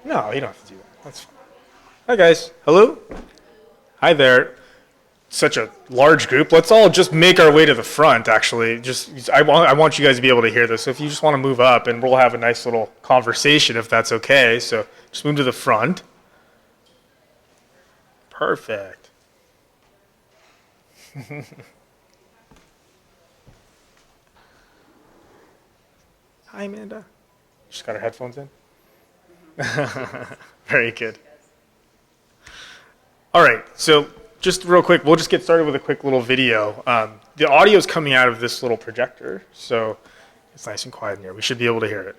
No, you don't have to do that. That's fine. Hi, guys. Hello? Hi there. Such a large group. Let's all just make our way to the front, actually. I want you guys to be able to hear this. So if you just want to move up, and we'll have a nice little conversation if that's okay. So just move to the front. Perfect. Hi, Amanda. She's got her headphones in. Very good. All right, so just real quick, we'll just get started with a quick little video. The audio is coming out of this little projector, so it's nice and quiet in here. We should be able to hear it.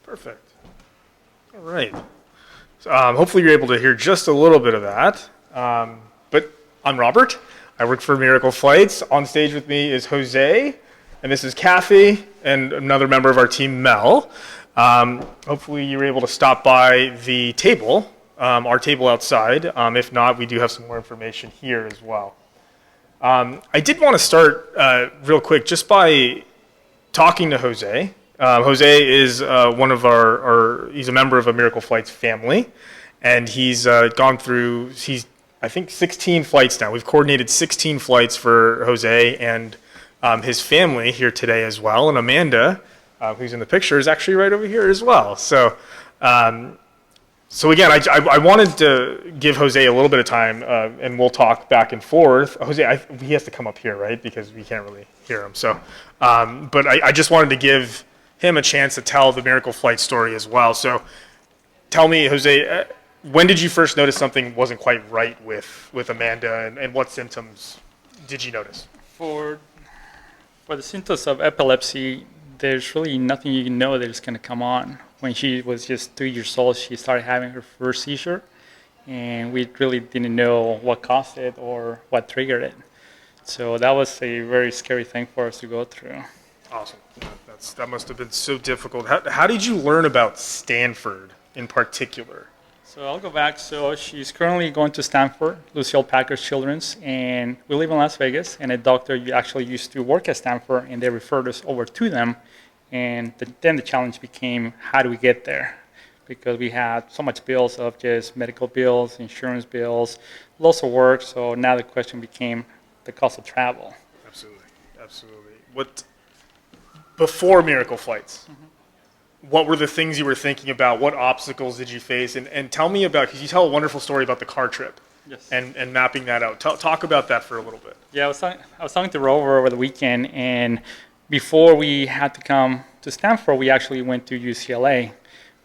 Perfect. All right. So, hopefully you're able to hear just a little bit of that. But I'm Robert. I work for Miracle Flights. On stage with me is Jose, and this is Kathy, and another member of our team, Mel. Hopefully you were able to stop by the table, our table outside. If not, we do have some more information here as well. I did want to start real quick just by talking to Jose. Jose is one of he's a member of a Miracle Flights family, and he's gone through, I think 16 flights now. We've coordinated 16 flights for Jose and his family here today as well. And Amanda, who's in the picture, is actually right over here as well. So again, I wanted to give Jose a little bit of time, and we'll talk back and forth. Jose, he has to come up here, right? Because we can't really hear him. So, but I just wanted to give him a chance to tell the Miracle Flight story as well. So tell me, Jose, when did you first notice something wasn't quite right with Amanda, and what symptoms did you notice? For the symptoms of epilepsy, there's really nothing you can know that is going to come on. When she was just 3 years old, she started having her first seizure, and we really didn't know what caused it or what triggered it. So that was a very scary thing for us to go through. Awesome. That must have been so difficult. How did you learn about Stanford in particular? So I'll go back. So she's currently going to Stanford, Lucille Packard Children's, and we live in Las Vegas, and a doctor actually used to work at Stanford, and they referred us over to them. And then the challenge became, how do we get there? Because we had so much bills of just medical bills, insurance bills, lots of work. So now the question became the cost of travel. Absolutely. Before Miracle Flights, what were the things you were thinking about? What obstacles did you face? And tell me about, because you tell a wonderful story about the car trip. Yes. And mapping that out. Talk about that for a little bit. Yeah, I was talking to Rover over the weekend, and before we had to come to Stanford, we actually went to UCLA.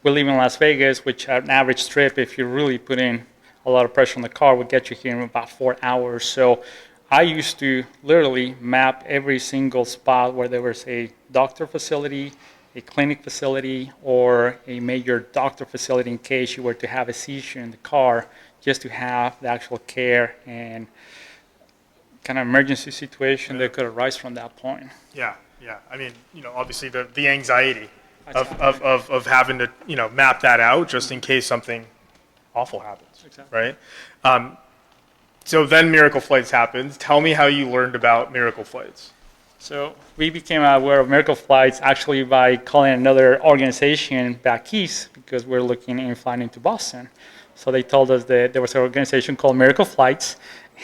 We live in Las Vegas, which an average trip, if you really put in a lot of pressure on the car, would get you here in about 4 hours. So I used to literally map every single spot where there was a doctor facility, a clinic facility or a major doctor facility in case you were to have a seizure in the car, just to have the actual care and kind of emergency situation that could arise from that point. Yeah, yeah. I mean, obviously the anxiety Exactly. of having to, map that out just in case something awful happens, Exactly. right? So then Miracle Flights happens. Tell me how you learned about Miracle Flights. So we became aware of Miracle Flights actually by calling another organization back east because we're looking in flying into Boston. So they told us that there was an organization called Miracle Flights,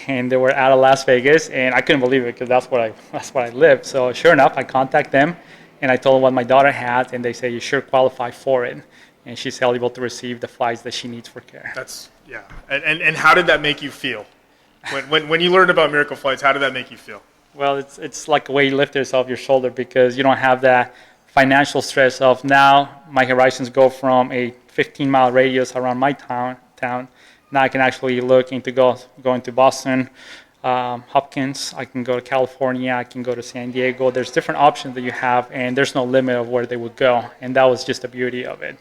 and they were out of Las Vegas, and I couldn't believe it because that's what I lived. So sure enough, I contacted them, and I told them what my daughter had, and they said, you sure qualify for it. And she's eligible to receive the flights that she needs for care. Yeah. And how did that make you feel? When you learned about Miracle Flights, how did that make you feel? Well, it's like a weight lifted off your shoulder because you don't have that financial stress of now my horizons go from a 15-mile radius around my town. Now I can actually look into going to Boston, Hopkins. I can go to California. I can go to San Diego. There's different options that you have, and there's no limit of where they would go. And that was just the beauty of it.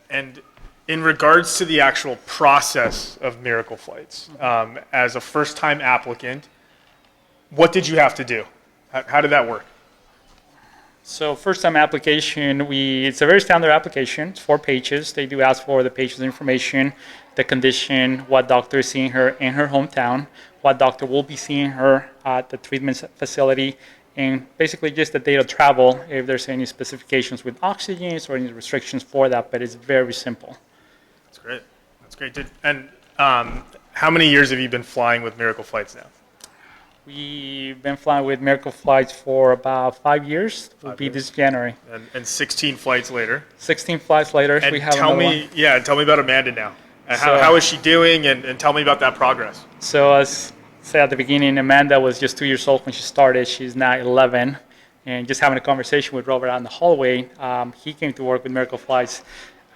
And in regards to the actual process of Miracle Flights, as a first-time applicant, what did you have to do? How did that work? So first-time application, it's a very standard application. It's 4 pages. They do ask for the patient's information, the condition, what doctor is seeing her in her hometown, what doctor will be seeing her at the treatment facility, and basically just the date of travel, if there's any specifications with oxygens or any restrictions for that, but it's very simple. That's great. That's great. And how many years have you been flying with Miracle Flights now? We've been flying with Miracle Flights for about 5 years. It will be this January. And 16 flights later. 16 flights later, And we have tell another me, one. yeah, tell me about Amanda now. So- How is she doing? And tell me about that progress. So as said at the beginning, Amanda was just 2 years old when she started. She's now 11. And just having a conversation with Robert out in the hallway, he came to work with Miracle Flights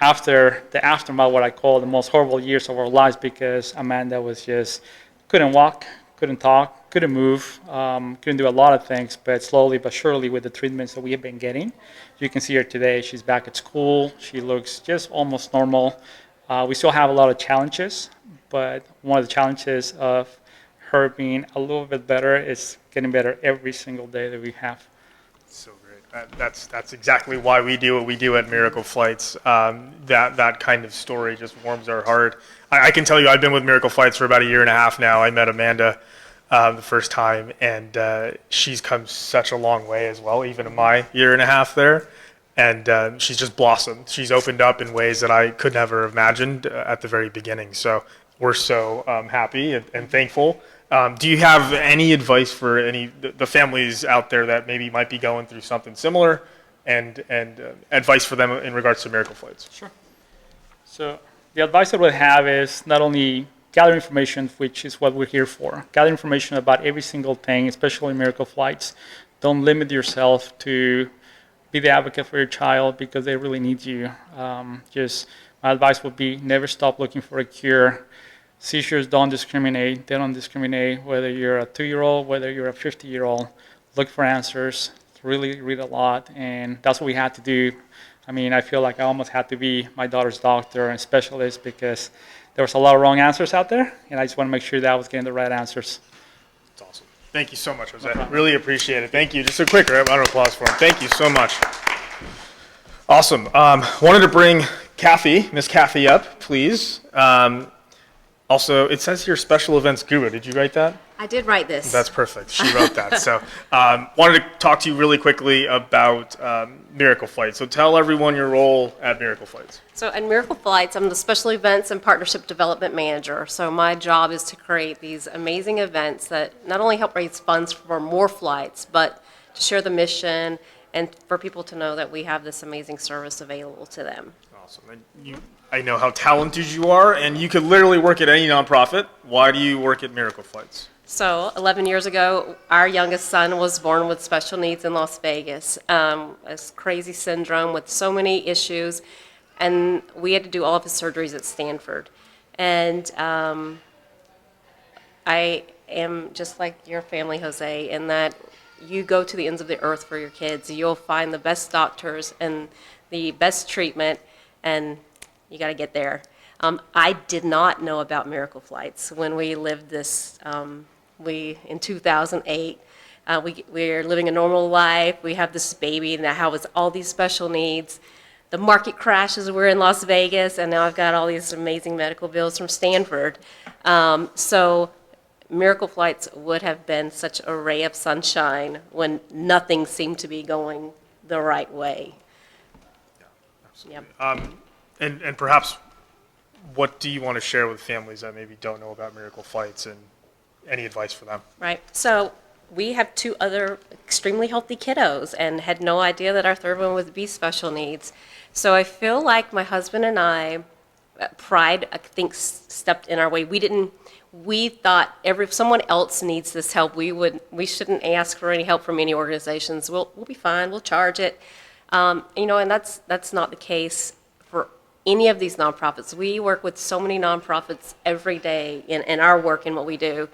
after the aftermath, what I call the most horrible years of our lives, because Amanda was just couldn't walk, couldn't talk, couldn't move, couldn't do a lot of things, but slowly but surely with the treatments that we have been getting, you can see her today. She's back at school. She looks just almost normal. We still have a lot of challenges, but one of the challenges of her being a little bit better is getting better every single day that we have. So great. That's exactly why we do what we do at Miracle Flights. That kind of story just warms our heart. I can tell you, I've been with Miracle Flights for about 1.5 years now. I met Amanda the first time, and she's come such a long way as well, even in my 1.5 years there. And she's just blossomed. She's opened up in ways that I could never have imagined at the very beginning. So we're so happy and thankful. Do you have any advice for the families out there that maybe might be going through something similar, and advice for them in regards to Miracle Flights? Sure. So the advice I would have is not only gather information, which is what we're here for. Gather information about every single thing, especially Miracle Flights. Don't limit yourself to be the advocate for your child because they really need you. Just my advice would be never stop looking for a cure. Seizures don't discriminate. They don't discriminate whether you're a 2-year-old, whether you're a 50-year-old. Look for answers. Really read a lot, and that's what we had to do. I mean, I feel like I almost had to be my daughter's doctor and specialist because there was a lot of wrong answers out there, and I just want to make sure that I was getting the right answers. That's awesome. Thank you so much, Jose. Really appreciate it. Thank you. Just a quick round of applause for him. Thank you so much. Awesome. Wanted to bring Kathy, Miss Kathy, up, please. Also, it says here special events guru. Did you write that? I did write this. That's perfect. She wrote that. So wanted to talk to you really quickly about Miracle Flights. So tell everyone your role at Miracle Flights. So at Miracle Flights, I'm the Special Events and Partnership Development Manager. So my job is to create these amazing events that not only help raise funds for more flights, but to share the mission and for people to know that we have this amazing service available to them. Awesome. And I know how talented you are, and you could literally work at any nonprofit. Why do you work at Miracle Flights? So 11 years ago, our youngest son was born with special needs in Las Vegas, a crazy syndrome with so many issues, and we had to do all of his surgeries at Stanford. And I am just like your family, Jose, in that you go to the ends of the earth for your kids. You'll find the best doctors and the best treatment, and you got to get there. I did not know about Miracle Flights when we lived this, in 2008. We're living a normal life. We have this baby and that has all these special needs. The market crashes. We're in Las Vegas, and now I've got all these amazing medical bills from Stanford. So Miracle Flights would have been such a ray of sunshine when nothing seemed to be going the right way. Absolutely. And perhaps, what do you want to share with families that maybe don't know about Miracle Flights, and any advice for them? Right. So we have 2 other extremely healthy kiddos and had no idea that our third one would be special needs. So I feel like my husband and I, pride, I think, stepped in our way. We thought if someone else needs this help, we shouldn't ask for any help from any organizations. We'll be fine. We'll charge it. And that's not the case for any of these nonprofits. We work with so many nonprofits every day in our work and what we do.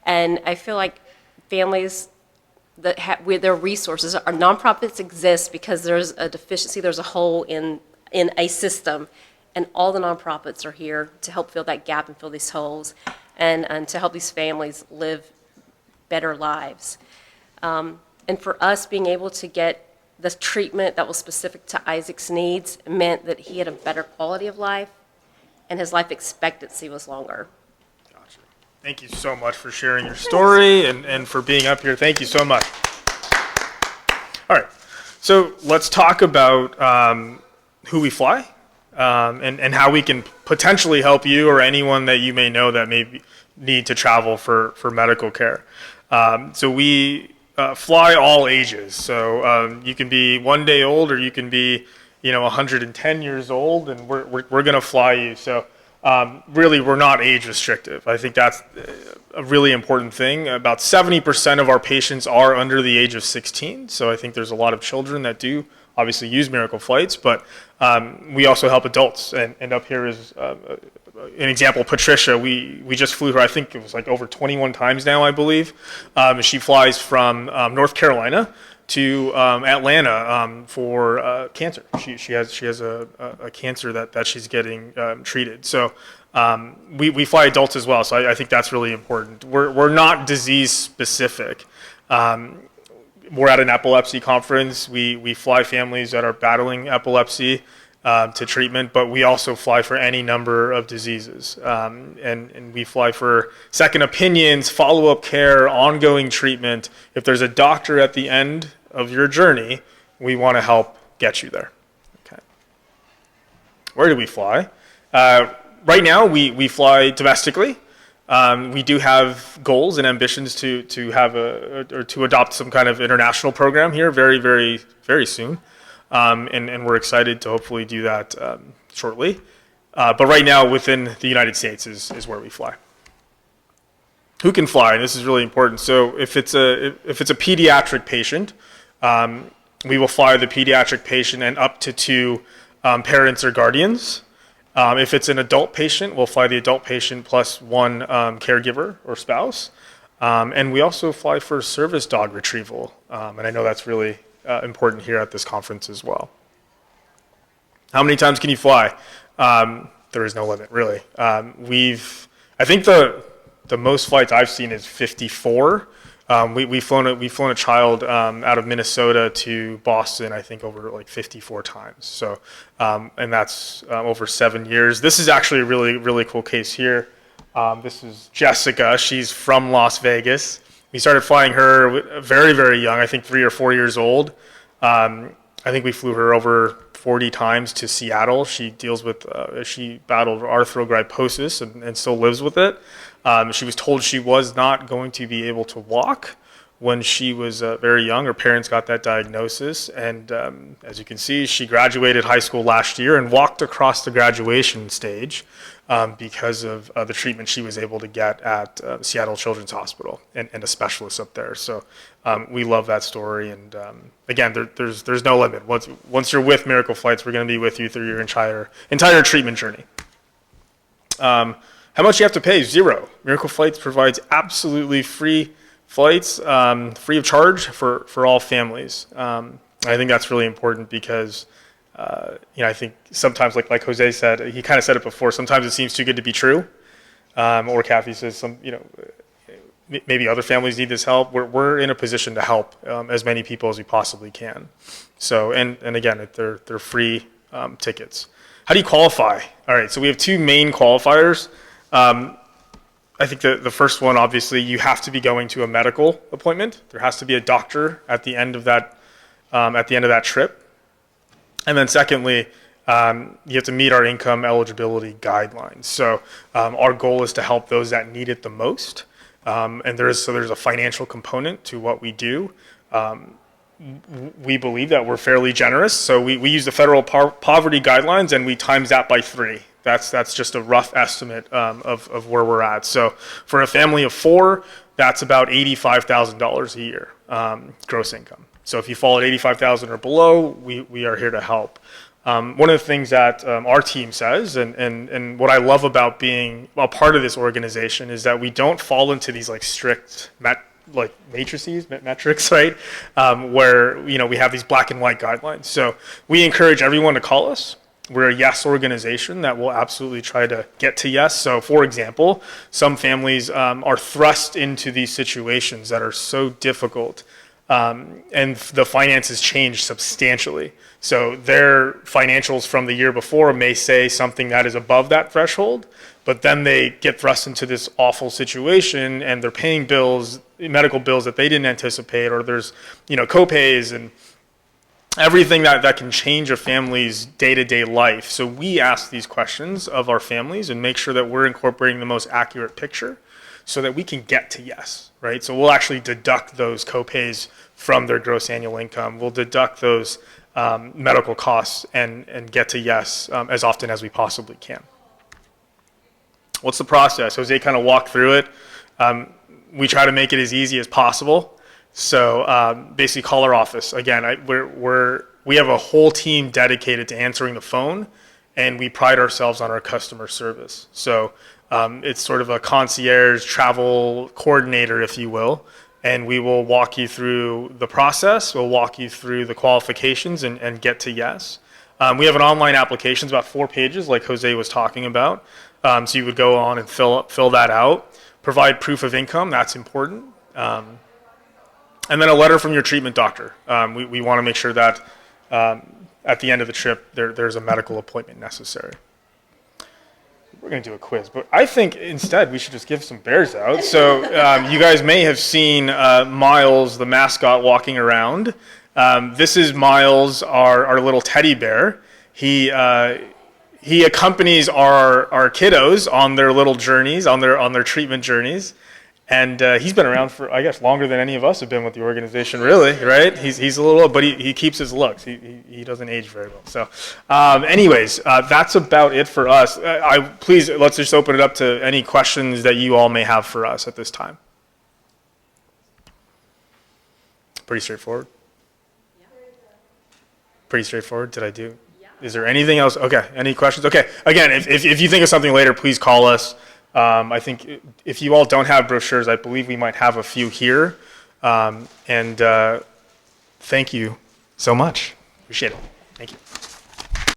And I feel like families that with their resources, our nonprofits exist because there's a deficiency, there's a hole in a system, and all the nonprofits are here to help fill that gap and fill these holes, and to help these families live better lives. And for us, being able to get the treatment that was specific to Isaac's needs meant that he had a better quality of life, and his life expectancy was longer. Gotcha. Thank you so much for sharing your story and for being up here. Thank you so much. All right, so let's talk about who we fly, and how we can potentially help you or anyone that you may know that may need to travel for medical care. So we fly all ages. So you can be 1 day old, or you can be 110 years old, and we're going to fly you. So really, we're not age restrictive. I think that's a really important thing. About 70% of our patients are under the age of 16. So I think there's a lot of children that do obviously use Miracle Flights, but we also help adults. And up here is an example, Patricia. We just flew her, I think it was like over 21 times now, I believe. She flies from North Carolina to Atlanta for cancer. She has a cancer that she's getting treated. So we fly adults as well. So I think that's really important. We're not disease specific. We're at an epilepsy conference. We fly families that are battling epilepsy to treatment, but we also fly for any number of diseases. And we fly for second opinions, follow-up care, ongoing treatment. If there's a doctor at the end of your journey, we want to help get you there. Okay. Where do we fly? Right now, we fly domestically. We do have goals and ambitions to have or to adopt some kind of international program here very, very, very soon. And we're excited to hopefully do that shortly. But right now, within the United States is where we fly. Who can fly? And this is really important. So if it's a pediatric patient, we will fly the pediatric patient and up to 2 parents or guardians. If it's an adult patient, we'll fly the adult patient plus 1 caregiver or spouse. And we also fly for service dog retrieval. And I know that's really important here at this conference as well. How many times can you fly? There is no limit, really. I think the most flights I've seen is 54. We've flown a child out of Minnesota to Boston, I think, over like 54 times. So, and that's over 7 years. This is actually a really, really cool case here. This is Jessica. She's from Las Vegas. We started flying her very, very young, I think 3 or 4 years old. I think we flew her over 40 times to Seattle. She deals with, she battled arthrogryposis and still lives with it. She was told she was not going to be able to walk when she was very young. Her parents got that diagnosis, and as you can see, she graduated high school last year and walked across the graduation stage because of the treatment she was able to get at Seattle Children's Hospital and a specialist up there. So we love that story, and again, there's no limit. Once you're with Miracle Flights, we're going to be with you through your entire treatment journey. How much you have to pay? 0. Miracle Flights provides absolutely free flights free of charge for all families. I think that's really important because I think sometimes, like Jose said, he kind of said it before, sometimes it seems too good to be true. Or Kathy says, maybe other families need this help. We're in a position to help as many people as we possibly can. So, and again, they're free tickets. How do you qualify? All right, so we have two main qualifiers. I think the first one, obviously, you have to be going to a medical appointment. There has to be a doctor at the end of that trip. And then secondly, you have to meet our income eligibility guidelines. So our goal is to help those that need it the most. And there's a financial component to what we do. We believe that we're fairly generous. So we use the federal poverty guidelines and we times that by 3. That's just a rough estimate of where we're at. So for a family of 4, that's about $85,000 a year gross income. So if you fall at 85,000 or below, we are here to help. One of the things that our team says, and what I love about being a part of this organization, is that we don't fall into these like strict metrics, right? Where we have these black and white guidelines. So we encourage everyone to call us. We're a yes organization that will absolutely try to get to yes. So for example, some families are thrust into these situations that are so difficult, and the finances change substantially. So their financials from the year before may say something that is above that threshold, but then they get thrust into this awful situation and they're paying bills, medical bills that they didn't anticipate, or there's co-pays and everything that can change a family's day-to-day life. So we ask these questions of our families and make sure that we're incorporating the most accurate picture so that we can get to yes, right? So we'll actually deduct those co-pays from their gross annual income. We'll deduct those medical costs and get to yes as often as we possibly can. What's the process? Jose kind of walked through it. We try to make it as easy as possible. So basically call our office. Again, we have a whole team dedicated to answering the phone, and we pride ourselves on our customer service. So it's sort of a concierge travel coordinator, if you will, and we will walk you through the process. We'll walk you through the qualifications and get to yes. We have an online application, it's about 4 pages, like Jose was talking about. So you would go on and fill that out. Provide proof of income, that's important. And then a letter from your treatment doctor. We want to make sure that at the end of the trip, there's a medical appointment necessary. We're going to do a quiz, but I think instead we should just give some bears out. So you guys may have seen Miles, the mascot, walking around. This is Miles, our little teddy bear. He accompanies our kiddos on their little journeys, on their treatment journeys. And he's been around for, I guess, longer than any of us have been with the organization, really, right? He's a little old, but he keeps his looks. He doesn't age very well. So anyways, that's about it for us. Please, let's just open it up to any questions that you all may have for us at this time. Pretty straightforward? Yeah. Pretty straightforward? Did I do? Yeah. Is there anything else? Okay, any questions? Okay, again, if you think of something later, please call us. I think if you all don't have brochures, I believe we might have a few here. And thank you so much. Appreciate it.